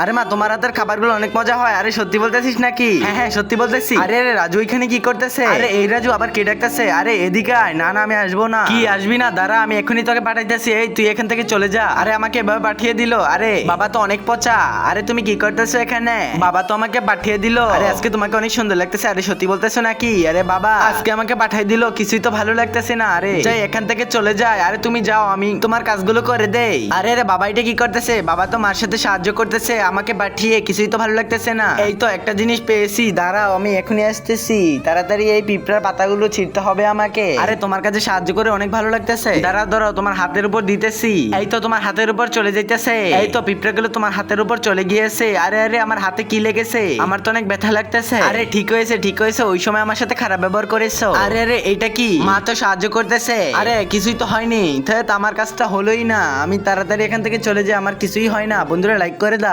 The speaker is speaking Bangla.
আরে মা, তোমার হাতের খাবারগুলো অনেক মজা হয়। আরে সত্যি বলতেছিস নাকি? হ্যাঁ হ্যাঁ, সত্যি বলতেছি। আরে আরে রাজু এখানে কি করতেছে? আরে এই রাজু আবার কে ডাকতেছে? আরে এদিকে আয়। না না, আমি আসবো না। কি আসবি না? দাঁড়া, আমি এখনই তোকে পাঠাইতেছি। এই তুই এখান থেকে চলে যা। আরে আমাকে এভাবে পাঠিয়ে দিল। আরে বাবা তো অনেক পচা। আরে তুমি কি করতেছো এখানে? বাবা তো আমাকে পাঠিয়ে দিল। আরে আজকে তোমাকে অনেক সুন্দর লাগতেছে। আরে সত্যি বলতেছো নাকি? আরে বাবা আজকে আমাকে পাঠিয়ে দিল, কিছুই তো ভালো লাগতেছে না। আরে যাই এখান থেকে চলে যায়। আরে তুমি যাও, আমি তোমার কাজগুলো করে দেই। আরে আরে বাবা এটা কি করতেছে? বাবা তো মার সাথে সাহায্য করতেছে, আমাকে পাঠিয়ে কিছুই তো ভালো লাগতেছে না। এই তো একটা জিনিস পেয়েছি, দাঁড়াও আমি এখনই আসতেছি। তাড়াতাড়ি এই পিঁপড়ার পাতাগুলো ছিঁড়তে হবে আমাকে। আরে তোমার কাছে সাহায্য করে অনেক ভালো লাগতেছে। দাঁড়াও দাঁড়াও, তোমার হাতের উপর দিতেছি। এই তো তোমার হাতের উপর চলে যাইতেছে। এই তো পিঁপড়াগুলো তোমার হাতের উপর চলে গিয়েছে। আরে আরে আমার হাতে কি লেগেছে? আমার তো অনেক ব্যথা লাগতেছে। আরে ঠিক হয়েছে ঠিক হয়েছে, ওই সময় আমার সাথে খারাপ ব্যবহার করেছো। আরে আরে এটা কি? মা তো সাহায্য করতেছে। আরে কিছুই তো হয়নি। আমার কাজটা হলোই না। আমি তাড়াতাড়ি এখান থেকে চলে যাই, আমার কিছুই হয় না। বন্ধুরা লাইক করে দাও।